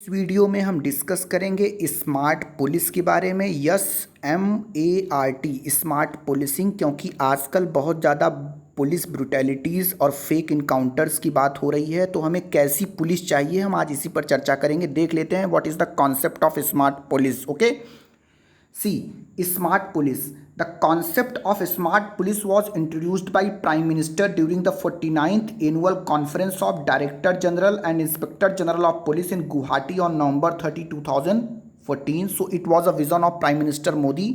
इस वीडियो में हम डिस्कस करेंगे स्मार्ट पुलिस के बारे में। SMART स्मार्ट पुलिसिंग, क्योंकि आजकल बहुत ज़्यादा पुलिस ब्रुटैलिटीज़ और फेक इनकाउंटर्स की बात हो रही है, तो हमें कैसी पुलिस चाहिए, हम आज इसी पर चर्चा करेंगे। देख लेते हैं what is the concept of smart police. Okay, See, smart police. The concept of smart police was introduced by Prime Minister during the 49th annual conference of Director General and Inspector General of Police in Guwahati on November 30, 2014. So it was a vision of Prime Minister Modi.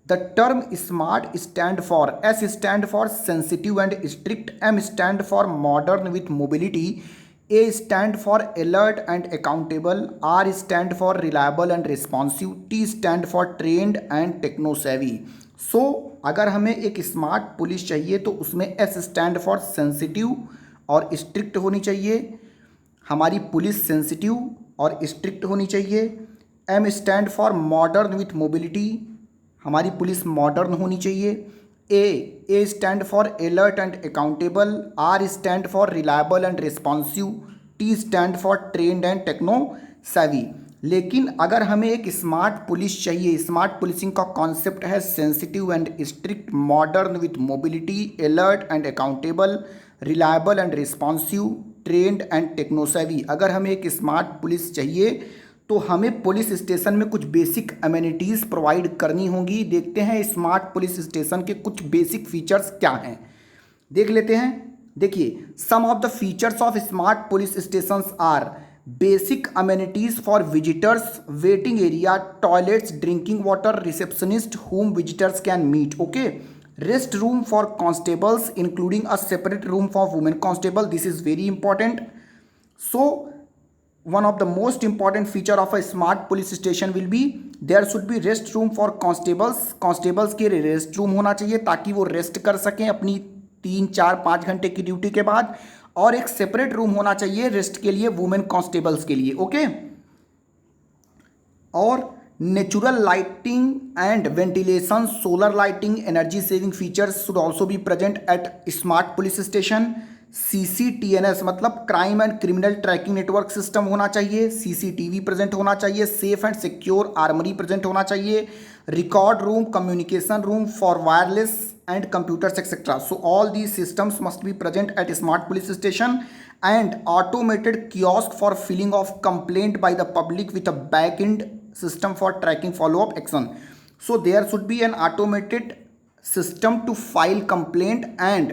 The term smart stand for S stand for sensitive and strict, M stand for modern with mobility, A stand for alert and accountable, R stand for reliable and responsive, T stand for trained and techno savvy. So अगर हमें एक smart police चाहिए तो उसमें S stand for sensitive और strict होनी चाहिए, हमारी पुलिस सेंसिटिव और स्ट्रिक्ट होनी चाहिए। M stand for modern with mobility, हमारी पुलिस मॉडर्न होनी चाहिए। A stand for alert and accountable, R stand for reliable and responsive, T stand for trained and techno savvy. लेकिन अगर हमें एक स्मार्ट पुलिस चाहिए, स्मार्ट पुलिसिंग का concept है sensitive and strict, modern with mobility, alert and accountable, reliable and responsive, trained and techno savvy. अगर हमें एक स्मार्ट पुलिस चाहिए तो हमें पुलिस स्टेशन में कुछ बेसिक अमेनिटीज़ प्रोवाइड करनी होंगी। देखते हैं स्मार्ट पुलिस स्टेशन के कुछ बेसिक फीचर्स क्या हैं, देख लेते हैं। देखिए, some of the features of smart police stations are basic amenities for visitors, waiting area, toilets, drinking water, receptionist whom visitors can meet. Okay, rest room for constables including a separate room for women constable. This is very important. So one of the most important feature of a smart police station will be there should be rest room for constables के rest room होना चाहिए ताकि वो rest कर सकें अपनी 3, 4, 5 घंटे की ड्यूटी के बाद, और एक सेपरेट रूम होना चाहिए रेस्ट के लिए वुमेन कांस्टेबल्स के लिए। ओके, और natural lighting and ventilation, solar lighting, energy saving features should also be present at smart police station. CCTNS मतलब crime and criminal tracking network system होना चाहिए, CCTV प्रेजेंट होना चाहिए, safe and secure armoury present होना चाहिए, record room, communication room for wireless and computers etcetera. So all these systems must be present at a smart police station, and automated kiosk for filling of complaint by the public with a back-end system for tracking follow-up action. So there should be an automated system to file complaint, and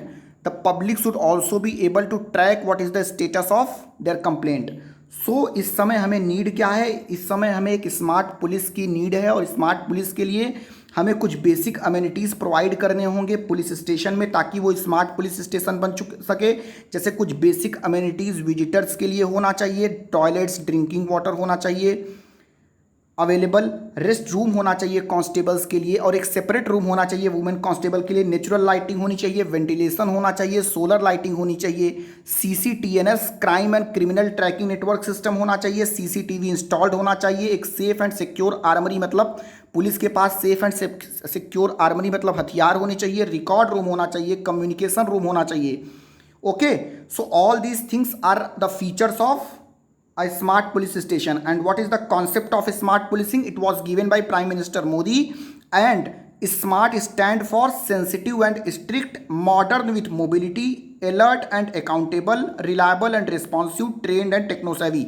the public should also be able to track what is the status of their complaint. सो इस समय हमें need क्या है, इस समय हमें एक smart police की नीड है, और स्मार्ट पुलिस के लिए हमें कुछ बेसिक अमेनिटीज़ प्रोवाइड करने होंगे पुलिस स्टेशन में ताकि वो स्मार्ट पुलिस स्टेशन बन सके। जैसे कुछ बेसिक अमेनिटीज़ विजिटर्स के लिए होना चाहिए, टॉयलेट्स, ड्रिंकिंग वाटर होना चाहिए अवेलेबल, रेस्ट रूम होना चाहिए कांस्टेबल्स के लिए, और एक सेपरेट रूम होना चाहिए वुमेन कांस्टेबल के लिए, नेचुरल लाइटिंग होनी चाहिए, वेंटिलेशन होना चाहिए, सोलर लाइटिंग होनी चाहिए, CCTNS crime and criminal tracking network system होना चाहिए, CCTV इंस्टॉल्ड होना चाहिए, एक सेफ एंड सिक्योर आर्मरी मतलब पुलिस के पास सेफ एंड सिक्योर आर्मरी मतलब हथियार होने चाहिए, रिकॉर्ड रूम होना चाहिए, कम्युनिकेशन रूम होना चाहिए। Okay, so all these things are the features of a smart police station. And what is the concept of smart policing? It was given by Prime Minister Modi, and smart stand for sensitive and strict, modern with mobility, alert and accountable, reliable and responsive, trained and techno savvy.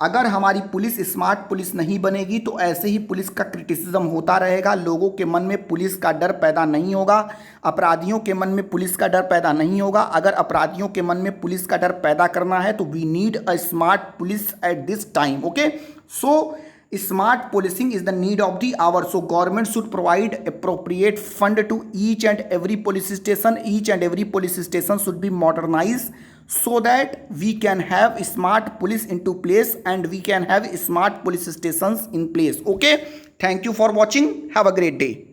अगर हमारी police smart police नहीं बनेगी तो ऐसे ही police का criticism होता रहेगा, लोगों के मन में पुलिस का डर पैदा नहीं होगा, अपराधियों के मन में पुलिस का डर पैदा नहीं होगा। अगर अपराधियों के मन में पुलिस का डर पैदा करना है तो we need a smart police at this time. Okay, so smart policing is the need of the hour. So government should provide appropriate fund to each and every police station. Each and every police station should be modernized so that we can have smart police into place, and we can have smart police stations in place. Okay, thank you for watching. Have a great day.